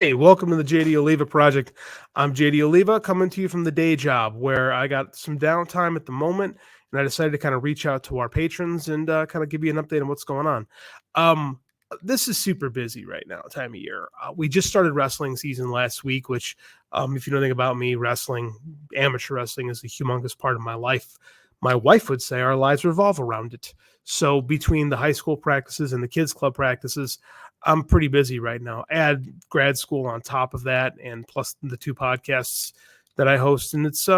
Hey, welcome to the JD Oliva Project. I'm JD Oliva coming to you from the day job where I got some downtime at the moment, and I decided to kind of reach out to our patrons and kind of give you an update on what's going on. Um, this is super busy right now, time of year. We just started wrestling season last week, which, if you know anything about me, wrestling, amateur wrestling is a humongous part of my life. My wife would say our lives revolve around it. So between the high school practices and the kids club practices, I'm pretty busy right now. Add grad school on top of that, and plus the two podcasts that I host, and it's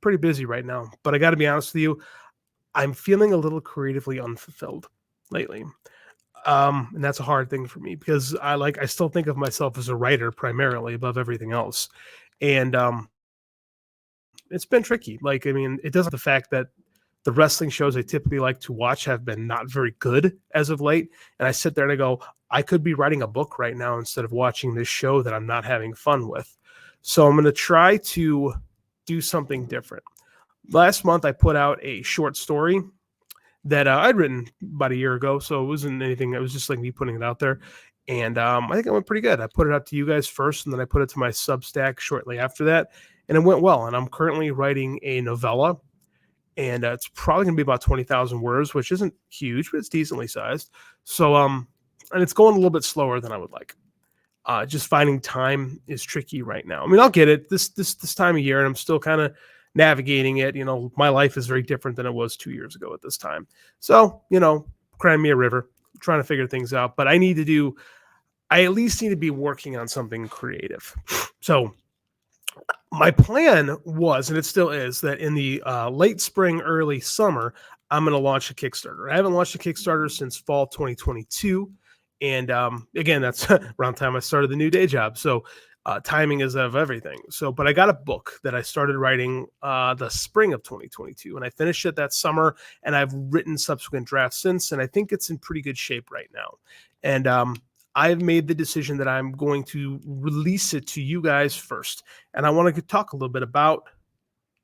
pretty busy right now. But I got to be honest with you, I'm feeling a little creatively unfulfilled lately, and that's a hard thing for me because I still think of myself as a writer primarily above everything else, and it's been tricky. Like, I mean, it doesn't the fact that the wrestling shows I typically like to watch have been not very good as of late. And I sit there and I go, I could be writing a book right now instead of watching this show that I'm not having fun with. So I'm going to try to do something different. Last month, I put out a short story that I'd written about a year ago. So it wasn't anything. It was just like me putting it out there. And I think it went pretty good. I put it out to you guys first, and then I put it to my Substack shortly after that. And it went well. And I'm currently writing a novella, and it's probably going to be about 20,000 words, which isn't huge, but it's decently sized. So, and it's going a little bit slower than I would like. Just finding time is tricky right now. I mean, I'll get it this time of year, and I'm still kind of navigating it. You know, my life is very different than it was 2 years ago at this time. So, crying me a river, trying to figure things out. But I at least need to be working on something creative. So my plan was, and it still is, that in the late spring, early summer, I'm going to launch a Kickstarter. I haven't launched a Kickstarter since fall 2022. And again, that's around the time I started the new day job. So timing is of everything. So, but I got a book that I started writing the spring of 2022, and I finished it that summer, and I've written subsequent drafts since, and I think it's in pretty good shape right now. And I've made the decision that I'm going to release it to you guys first. And I want to talk a little bit about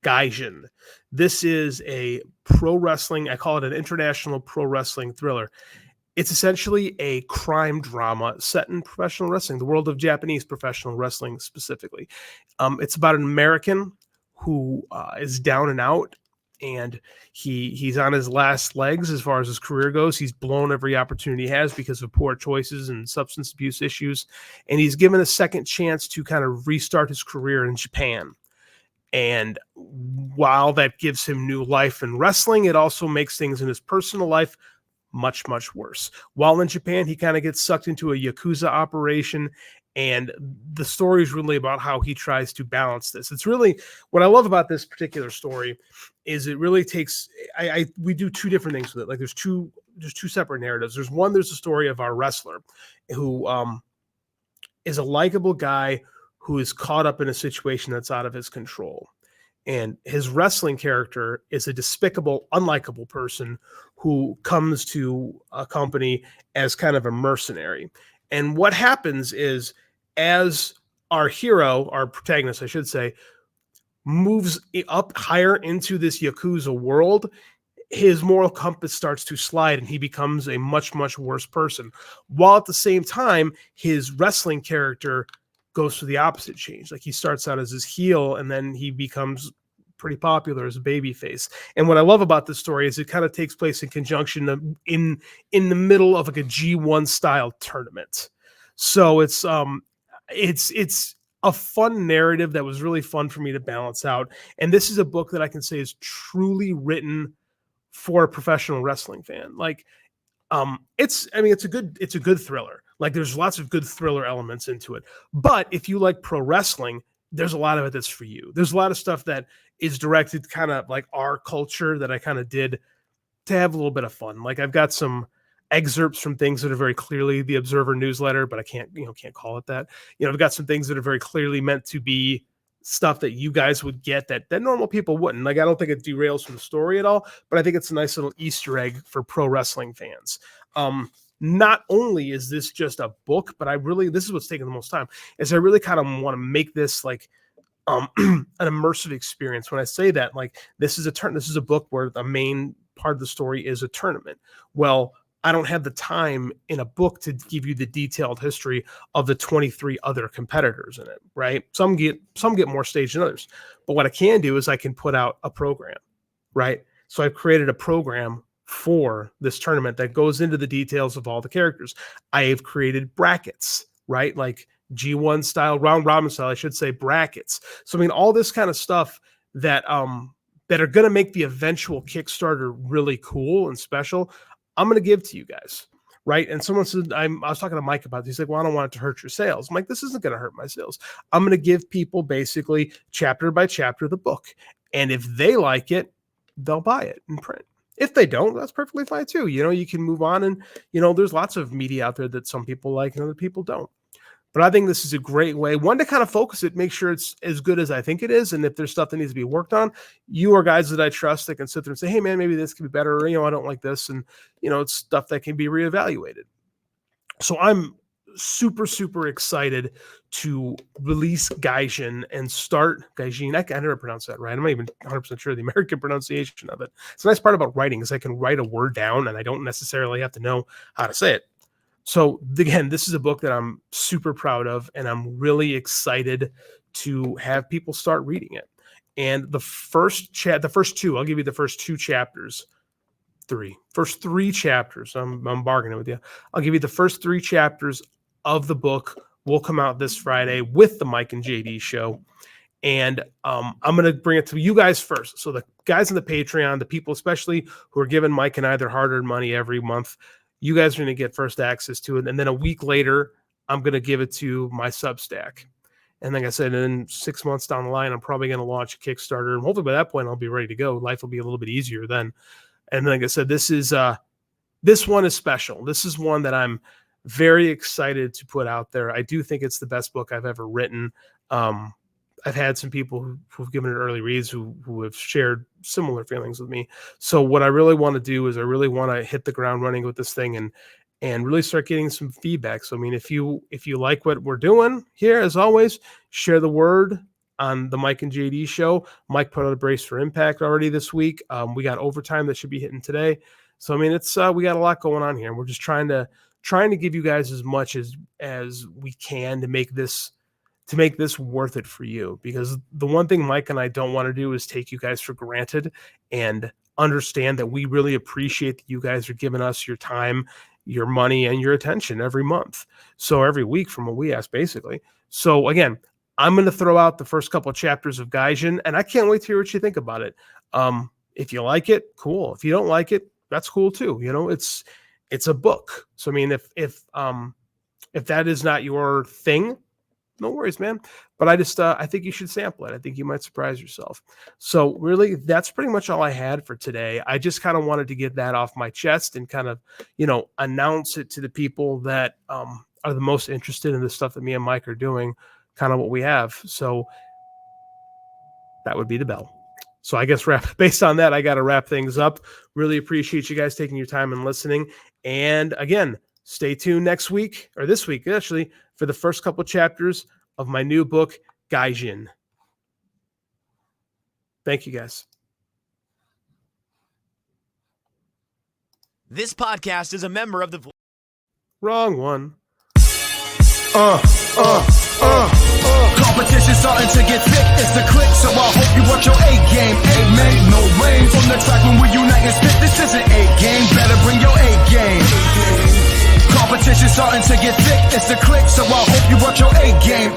GAIJIN. This is a pro wrestling, I call it an international pro wrestling thriller. It's essentially a crime drama set in professional wrestling, the world of Japanese professional wrestling specifically. It's about an American who is down and out, and he's on his last legs as far as his career goes. He's blown every opportunity he has because of poor choices and substance abuse issues, and he's given a second chance to kind of restart his career in Japan. And while that gives him new life in wrestling, it also makes things in his personal life much, much worse. While in Japan, he kind of gets sucked into a Yakuza operation, and the story is really about how he tries to balance this. It's really what I love about this particular story is it really takes, we do two different things with it. Like there's two separate narratives. There's the story of our wrestler who is a likable guy who is caught up in a situation that's out of his control. And his wrestling character is a despicable, unlikable person who comes to a company as kind of a mercenary. And what happens is, as our hero, our protagonist, I should say, moves up higher into this Yakuza world, his moral compass starts to slide and he becomes a much, much worse person. While at the same time, his wrestling character goes through the opposite change. Like he starts out as his heel and then he becomes pretty popular as a babyface. And what I love about this story is it kind of takes place in conjunction in the middle of like a G1 style tournament. So it's a fun narrative that was really fun for me to balance out. And this is a book that I can say is truly written for a professional wrestling fan. Like it's a good thriller. Like there's lots of good thriller elements into it. But if you like pro wrestling, there's a lot of it that's for you. There's a lot of stuff that is directed kind of like our culture that I kind of did to have a little bit of fun. Like I've got some excerpts from things that are very clearly the Observer newsletter, but I can't call it that. I've got some things that are very clearly meant to be stuff that you guys would get that normal people wouldn't. Like, I don't think it derails from the story at all, but I think it's a nice little Easter egg for pro wrestling fans. Not only is this just a book, but this is what's taking the most time, is I really kind of want to make this like an immersive experience. When I say that, like this is a book where the main part of the story is a tournament. Well, I don't have the time in a book to give you the detailed history of the 23 other competitors in it, right? Some get more stage than others. But what I can do is I can put out a program, right? So I've created a program for this tournament that goes into the details of all the characters. I have created brackets, right? Like G1 style, round robin style, I should say, brackets. So I mean, all this kind of stuff that that are going to make the eventual Kickstarter really cool and special, I'm going to give to you guys, right? And someone said, I was talking to Mike about this. He's like, well, I don't want it to hurt your sales. I'm like, this isn't going to hurt my sales. I'm going to give people basically chapter by chapter the book. And if they like it, they'll buy it in print. If they don't, that's perfectly fine too. You know, you can move on, and, you know, there's lots of media out there that some people like and other people don't. But I think this is a great way, one, to kind of focus it, make sure it's as good as I think it is. And if there's stuff that needs to be worked on, you are guys that I trust that can sit there and say, hey, man, maybe this could be better. Or, you know, I don't like this. And, you know, it's stuff that can be reevaluated. So I'm super, super excited to release GAIJIN and start GAIJIN. I never pronounce that right. I'm not even 100% sure of the American pronunciation of it. It's the nice part about writing is I can write a word down and I don't necessarily have to know how to say it. So again, this is a book that I'm super proud of, and I'm really excited to have people start reading it. And the first two, I'll give you the first two chapters. First three chapters. I'm bargaining with you. I'll give you the first three chapters of the book will come out this Friday with the Mike and JD show. And I'm going to bring it to you guys first. So the guys on the Patreon, the people especially who are giving Mike and I their hard-earned money every month, you guys are going to get first access to it. And then a week later, I'm going to give it to my Substack. And like I said, in 6 months down the line, I'm probably going to launch a Kickstarter. And hopefully by that point, I'll be ready to go. Life will be a little bit easier then. And like I said, this one is special. This is one that I'm very excited to put out there. I do think it's the best book I've ever written. I've had some people who've given it early reads who have shared similar feelings with me. So what I really want to do is I really want to hit the ground running with this thing and really start getting some feedback. So, I mean, if you like what we're doing here, as always, share the word on the Mike and JD show. Mike put out a Brace for Impact already this week. We got overtime that should be hitting today. So, I mean, it's we got a lot going on here. We're just trying to give you guys as much as we can to make this worth it for you, because the one thing Mike and I don't want to do is take you guys for granted, and understand that we really appreciate that you guys are giving us your time, your money, and your attention every month. So every week from what we ask, basically. So again, I'm going to throw out the first couple of chapters of GAIJIN, and I can't wait to hear what you think about it. If you like it, cool. If you don't like it, that's cool too. You know, it's a book. So, I mean, if that is not your thing, no worries, man. But I think you should sample it. I think you might surprise yourself. So really, that's pretty much all I had for today. I just kind of wanted to get that off my chest and kind of, you know, announce it to the people that are the most interested in the stuff that me and Mike are doing, kind of what we have. So that would be the bell. So I guess based on that, I got to wrap things up. Really appreciate you guys taking your time and listening. And again, stay tuned next week, or this week, actually, for the first couple chapters of my new book, GAIJIN. Thank you, guys. This podcast is a member of the... Wrong one. Competition starting to get thick, it's the click, so I hope you work your A game. Make no rain from the track when we unite and spit. This isn't A game, better bring your A game. Competition starting to get thick, it's the click, so I hope you work your A game.